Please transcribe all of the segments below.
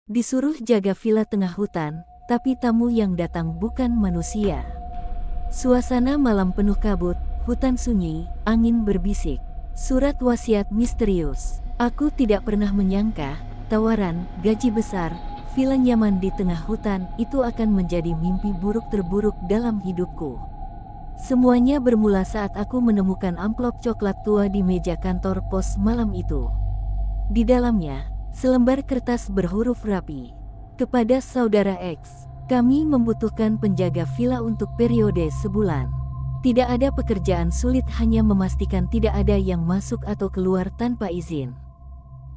Disuruh jaga villa tengah hutan, tapi tamu yang datang bukan manusia. Suasana malam penuh kabut, hutan sunyi, angin berbisik. Surat wasiat misterius. Aku tidak pernah menyangka, tawaran, gaji besar, villa nyaman di tengah hutan itu akan menjadi mimpi buruk terburuk dalam hidupku. Semuanya bermula saat aku menemukan amplop coklat tua di meja kantor pos malam itu. Di dalamnya, selembar kertas berhuruf rapi. Kepada saudara X, kami membutuhkan penjaga villa untuk periode sebulan. Tidak ada pekerjaan sulit, hanya memastikan tidak ada yang masuk atau keluar tanpa izin.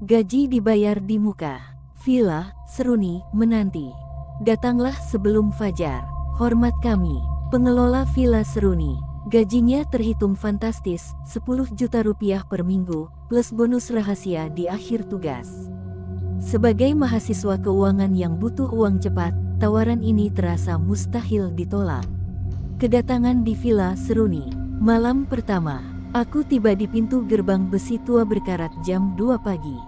Gaji dibayar di muka. Villa Seruni menanti. Datanglah sebelum fajar. Hormat kami, pengelola Villa Seruni. Gajinya terhitung fantastis, 10 juta rupiah per minggu, plus bonus rahasia di akhir tugas. Sebagai mahasiswa keuangan yang butuh uang cepat, tawaran ini terasa mustahil ditolak. Kedatangan di Villa Seruni. Malam pertama, aku tiba di pintu gerbang besi tua berkarat jam 2 pagi.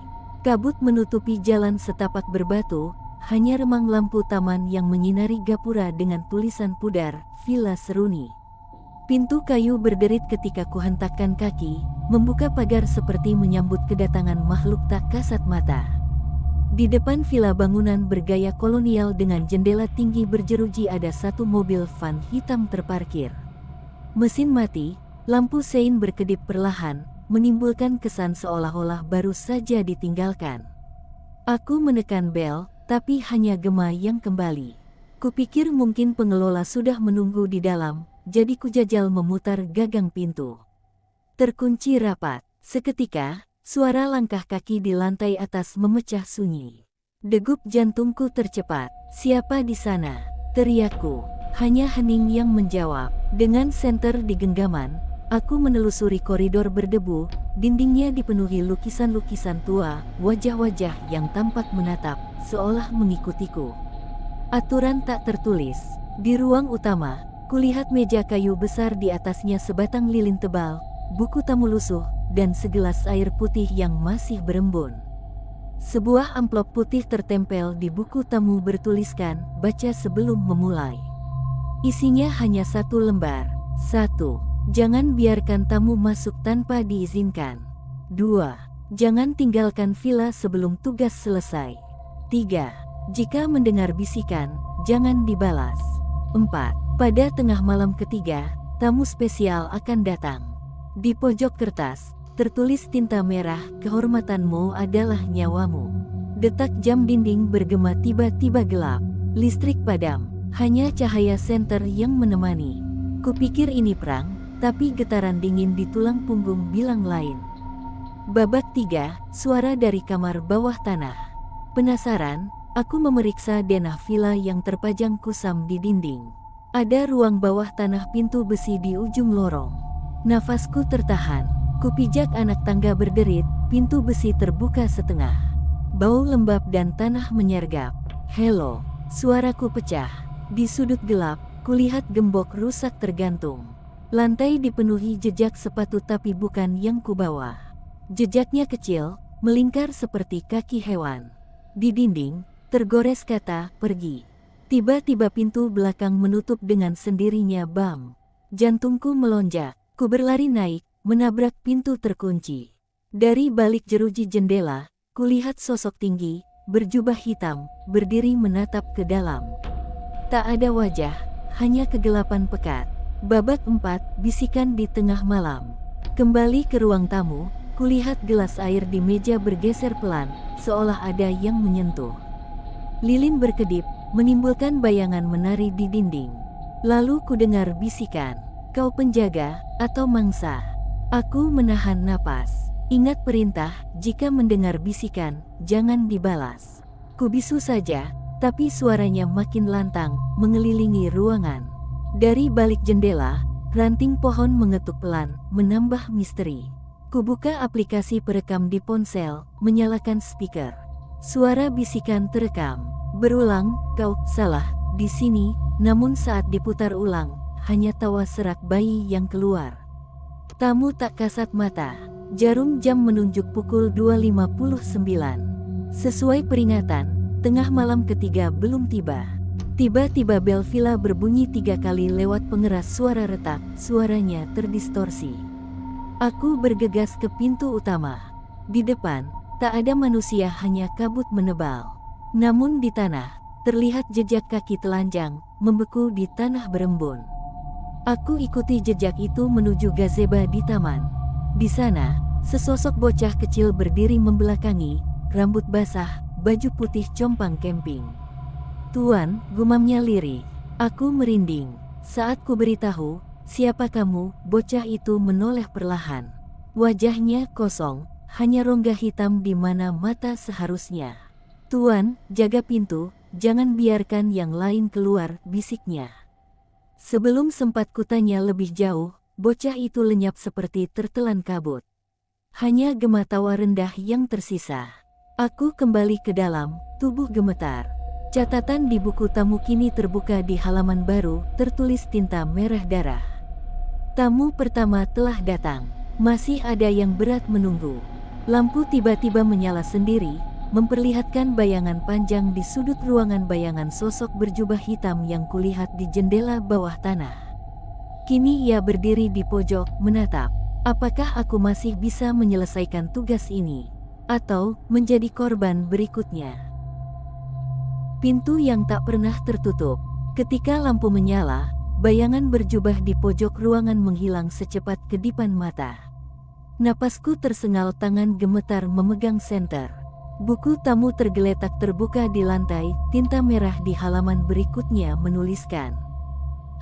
Kabut menutupi jalan setapak berbatu, hanya remang lampu taman yang menyinari gapura dengan tulisan pudar, Villa Seruni. Pintu kayu berderit ketika kuhentakkan kaki, membuka pagar seperti menyambut kedatangan makhluk tak kasat mata. Di depan villa bangunan bergaya kolonial dengan jendela tinggi berjeruji ada satu mobil van hitam terparkir. Mesin mati, lampu sein berkedip perlahan, menimbulkan kesan seolah-olah baru saja ditinggalkan. Aku menekan bel, tapi hanya gema yang kembali. Kupikir mungkin pengelola sudah menunggu di dalam, jadi kujajal memutar gagang pintu. Terkunci rapat. Seketika, suara langkah kaki di lantai atas memecah sunyi. Degup jantungku tercepat. "Siapa di sana?" teriakku. Hanya hening yang menjawab. Dengan senter di genggaman, aku menelusuri koridor berdebu. Dindingnya dipenuhi lukisan-lukisan tua, wajah-wajah yang tampak menatap, seolah mengikutiku. Aturan tak tertulis. Di ruang utama, kulihat meja kayu besar, di atasnya sebatang lilin tebal, buku tamu lusuh, dan segelas air putih yang masih berembun. Sebuah amplop putih tertempel di buku tamu bertuliskan, "Baca sebelum memulai." Isinya hanya satu lembar. 1. Jangan biarkan tamu masuk tanpa diizinkan. 2. Jangan tinggalkan villa sebelum tugas selesai. 3. Jika mendengar bisikan, jangan dibalas. 4. Pada tengah malam ketiga, tamu spesial akan datang. Di pojok kertas, tertulis tinta merah, "Kehormatanmu adalah nyawamu." Detak jam dinding bergema tiba-tiba gelap. Listrik padam, hanya cahaya senter yang menemani. Kupikir ini perang, tapi getaran dingin di tulang punggung bilang lain. Babak 3, suara dari kamar bawah tanah. Penasaran, aku memeriksa denah villa yang terpajang kusam di dinding. Ada ruang bawah tanah, pintu besi di ujung lorong. Nafasku tertahan. Kupijak anak tangga berderit, pintu besi terbuka setengah. Bau lembab dan tanah menyergap. "Helo," suaraku pecah. Di sudut gelap, kulihat gembok rusak tergantung. Lantai dipenuhi jejak sepatu, tapi bukan yang kubawa. Jejaknya kecil, melingkar seperti kaki hewan. Di dinding, tergores kata, "Pergi." Tiba-tiba pintu belakang menutup dengan sendirinya. Bam! Jantungku melonjak. Ku berlari naik, menabrak pintu terkunci. Dari balik jeruji jendela, kulihat sosok tinggi, berjubah hitam, berdiri menatap ke dalam. Tak ada wajah, hanya kegelapan pekat. Babak 4, bisikan di tengah malam. Kembali ke ruang tamu, kulihat gelas air di meja bergeser pelan, seolah ada yang menyentuh. Lilin berkedip, menimbulkan bayangan menari di dinding. Lalu kudengar bisikan, "Kau penjaga, atau mangsa?" Aku menahan napas. Ingat perintah, jika mendengar bisikan, jangan dibalas. Kubisu saja, tapi suaranya makin lantang, mengelilingi ruangan. Dari balik jendela, ranting pohon mengetuk pelan, menambah misteri. Kubuka aplikasi perekam di ponsel, menyalakan speaker. Suara bisikan terekam. Berulang, "Kau salah di sini," namun saat diputar ulang, hanya tawa serak bayi yang keluar. Tamu tak kasat mata. Jarum jam menunjuk pukul 2.59. Sesuai peringatan, tengah malam ketiga belum tiba. Tiba-tiba bel villa berbunyi 3 kali lewat pengeras suara retak, suaranya terdistorsi. Aku bergegas ke pintu utama. Di depan, tak ada manusia, hanya kabut menebal. Namun di tanah, terlihat jejak kaki telanjang, membeku di tanah berembun. Aku ikuti jejak itu menuju gazebo di taman. Di sana, sesosok bocah kecil berdiri membelakangi, rambut basah, baju putih compang camping. "Tuan," gumamnya lirih. Aku merinding. Saat ku beritahu, "Siapa kamu?" bocah itu menoleh perlahan. Wajahnya kosong, hanya rongga hitam di mana mata seharusnya. "Tuan, jaga pintu, jangan biarkan yang lain keluar," bisiknya. Sebelum sempat kutanya lebih jauh, bocah itu lenyap seperti tertelan kabut. Hanya gema tawa rendah yang tersisa. Aku kembali ke dalam, tubuh gemetar. Catatan di buku tamu kini terbuka di halaman baru, tertulis tinta merah darah. Tamu pertama telah datang. Masih ada yang berat menunggu. Lampu tiba-tiba menyala sendiri, memperlihatkan bayangan panjang di sudut ruangan, bayangan sosok berjubah hitam yang kulihat di jendela bawah tanah. Kini ia berdiri di pojok, menatap. Apakah aku masih bisa menyelesaikan tugas ini? Atau menjadi korban berikutnya? Pintu yang tak pernah tertutup. Ketika lampu menyala, bayangan berjubah di pojok ruangan menghilang secepat kedipan mata. Napasku tersengal, tangan gemetar memegang senter. Buku tamu tergeletak terbuka di lantai, tinta merah di halaman berikutnya menuliskan,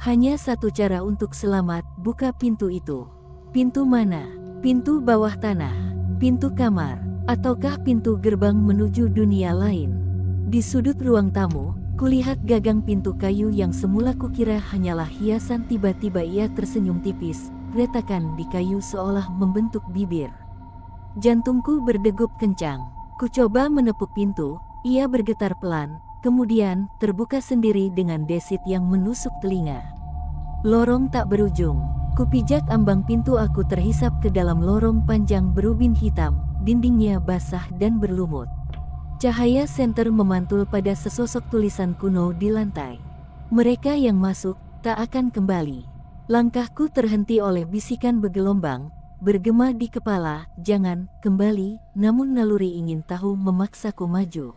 "Hanya satu cara untuk selamat, buka pintu itu." Pintu mana? Pintu bawah tanah? Pintu kamar? Ataukah pintu gerbang menuju dunia lain? Di sudut ruang tamu, kulihat gagang pintu kayu yang semula kukira hanyalah hiasan. Tiba-tiba ia tersenyum tipis, retakan di kayu seolah membentuk bibir. Jantungku berdegup kencang. Ku coba menepuk pintu, ia bergetar pelan, kemudian terbuka sendiri dengan desit yang menusuk telinga. Lorong tak berujung. Kupijak ambang pintu, aku terhisap ke dalam lorong panjang berubin hitam, dindingnya basah dan berlumut. Cahaya senter memantul pada sesosok tulisan kuno di lantai. "Mereka yang masuk, tak akan kembali." Langkahku terhenti oleh bisikan bergelombang, bergema di kepala, "Jangan kembali," namun naluri ingin tahu memaksaku maju.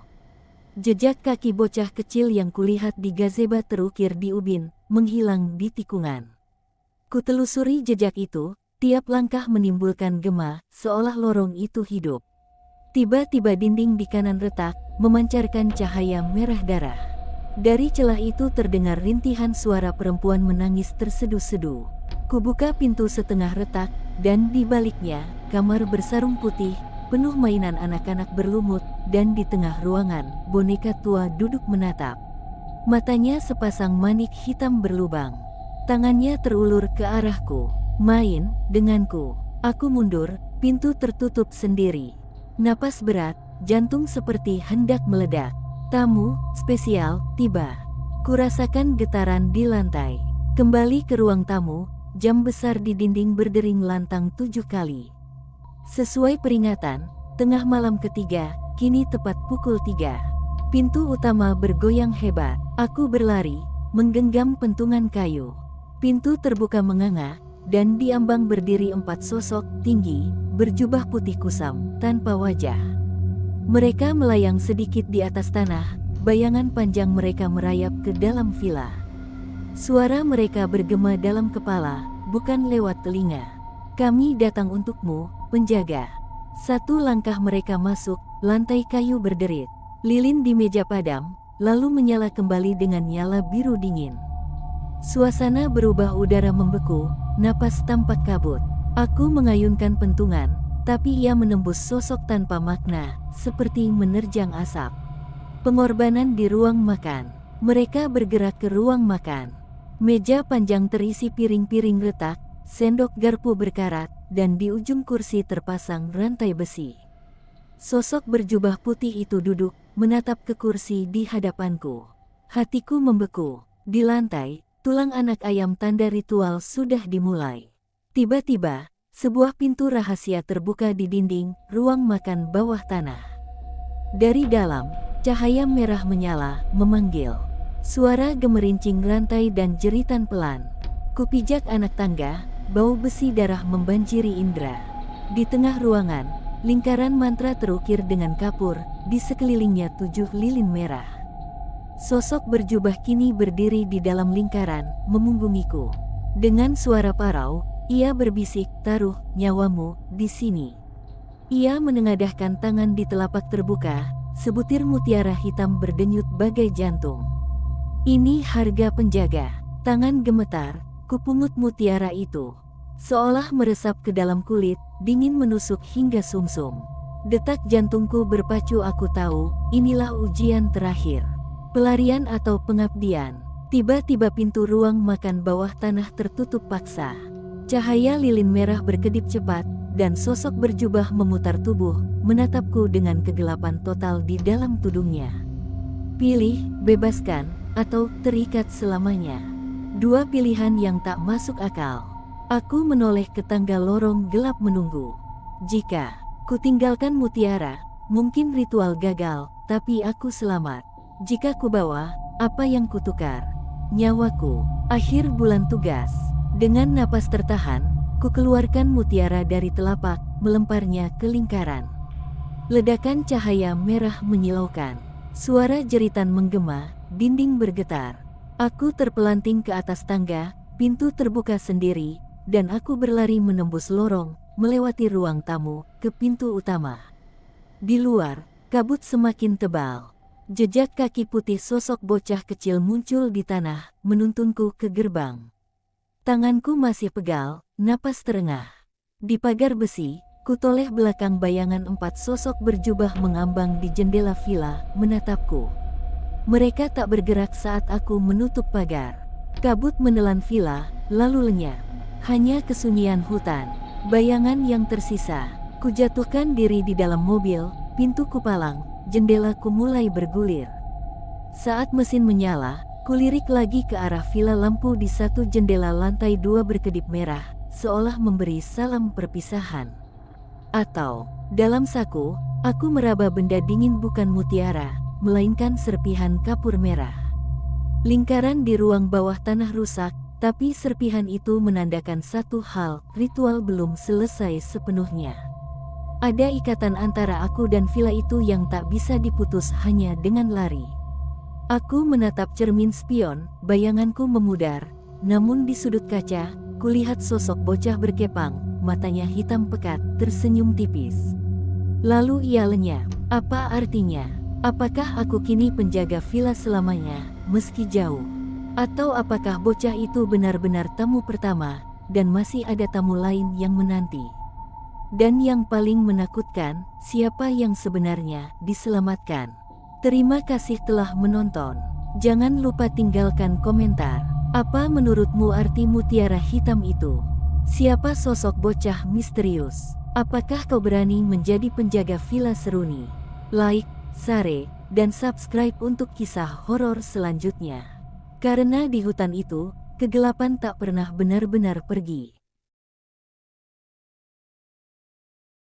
Jejak kaki bocah kecil yang kulihat di gazebo terukir di ubin, menghilang di tikungan. Kutelusuri jejak itu, tiap langkah menimbulkan gema, seolah lorong itu hidup. Tiba-tiba dinding di kanan retak, memancarkan cahaya merah darah. Dari celah itu terdengar rintihan suara perempuan menangis tersedu-sedu. Kubuka pintu setengah retak, dan di baliknya, kamar bersarung putih, penuh mainan anak-anak berlumut, dan di tengah ruangan, boneka tua duduk menatap. Matanya sepasang manik hitam berlubang. Tangannya terulur ke arahku. "Main denganku." Aku mundur, pintu tertutup sendiri. Napas berat, jantung seperti hendak meledak. Tamu spesial tiba. Kurasakan getaran di lantai. Kembali ke ruang tamu, jam besar di dinding berdering lantang 7 kali. Sesuai peringatan, tengah malam ketiga, kini tepat pukul 3. Pintu utama bergoyang hebat. Aku berlari, menggenggam pentungan kayu. Pintu terbuka menganga, dan di ambang berdiri 4 sosok tinggi, berjubah putih kusam, tanpa wajah. Mereka melayang sedikit di atas tanah, bayangan panjang mereka merayap ke dalam villa. Suara mereka bergema dalam kepala, bukan lewat telinga. "Kami datang untukmu, penjaga." Satu langkah mereka masuk, lantai kayu berderit. Lilin di meja padam, lalu menyala kembali dengan nyala biru dingin. Suasana berubah, udara membeku, napas tampak kabut. Aku mengayunkan pentungan, tapi ia menembus sosok tanpa makna, seperti menerjang asap. Pengorbanan di ruang makan. Mereka bergerak ke ruang makan. Meja panjang terisi piring-piring retak, sendok garpu berkarat, dan di ujung kursi terpasang rantai besi. Sosok berjubah putih itu duduk, menatap ke kursi di hadapanku. Hatiku membeku. Di lantai, tulang anak ayam tanda ritual sudah dimulai. Tiba-tiba, sebuah pintu rahasia terbuka di dinding ruang makan bawah tanah. Dari dalam, Cahaya merah menyala, memanggil. Suara gemerincing rantai dan jeritan pelan. Kupijak anak tangga, bau besi darah membanjiri indera. Di tengah ruangan, lingkaran mantra terukir dengan kapur, di sekelilingnya 7 lilin merah. Sosok berjubah kini berdiri di dalam lingkaran, memunggungiku. Dengan suara parau, ia berbisik, "Taruh nyawamu di sini." Ia menengadahkan tangan di telapak terbuka, sebutir mutiara hitam berdenyut bagai jantung. "Ini harga penjaga." Tangan gemetar, kupungut mutiara itu. Seolah meresap ke dalam kulit, dingin menusuk hingga sumsum. Detak jantungku berpacu, aku tahu, inilah ujian terakhir. Pelarian atau pengabdian. Tiba-tiba pintu ruang makan bawah tanah tertutup paksa. Cahaya lilin merah berkedip cepat, dan sosok berjubah memutar tubuh, menatapku dengan kegelapan total di dalam tudungnya. "Pilih, bebaskan, atau terikat selamanya." Dua pilihan yang tak masuk akal. Aku menoleh ke tangga lorong gelap menunggu. Jika ku tinggalkan mutiara, mungkin ritual gagal, tapi aku selamat. Jika ku bawa, apa yang kutukar? Nyawaku. Akhir bulan tugas. Dengan napas tertahan, ku keluarkan mutiara dari telapak, melemparnya ke lingkaran. Ledakan cahaya merah menyilaukan. Suara jeritan menggema, dinding bergetar. Aku terpelanting ke atas tangga, pintu terbuka sendiri, dan aku berlari menembus lorong, melewati ruang tamu, ke pintu utama. Di luar, kabut semakin tebal. Jejak kaki putih sosok bocah kecil muncul di tanah, menuntunku ke gerbang. Tanganku masih pegal, napas terengah. Di pagar besi, kutoleh belakang bayangan 4 sosok berjubah mengambang di jendela villa, menatapku. Mereka tak bergerak saat aku menutup pagar. Kabut menelan villa, lalu lenyap. Hanya kesunyian hutan, bayangan yang tersisa. Kujatuhkan diri di dalam mobil, pintu kupalang, jendelaku mulai bergulir. Saat mesin menyala, kulirik lagi ke arah villa, lampu di satu jendela lantai 2 berkedip merah, seolah memberi salam perpisahan. Atau, dalam saku, aku meraba benda dingin, bukan mutiara, melainkan serpihan kapur merah. Lingkaran di ruang bawah tanah rusak, tapi serpihan itu menandakan satu hal, ritual belum selesai sepenuhnya. Ada ikatan antara aku dan villa itu yang tak bisa diputus hanya dengan lari. Aku menatap cermin spion, bayanganku memudar, namun di sudut kaca, kulihat sosok bocah berkepang, matanya hitam pekat, tersenyum tipis. Lalu ia lenyap. Apa artinya? Apakah aku kini penjaga villa selamanya, meski jauh? Atau apakah bocah itu benar-benar tamu pertama, dan masih ada tamu lain yang menanti? Dan yang paling menakutkan, siapa yang sebenarnya diselamatkan? Terima kasih telah menonton. Jangan lupa tinggalkan komentar. Apa menurutmu arti mutiara hitam itu? Siapa sosok bocah misterius? Apakah kau berani menjadi penjaga villa Seruni? Like, share, dan subscribe untuk kisah horor selanjutnya. Karena di hutan itu, kegelapan tak pernah benar-benar pergi.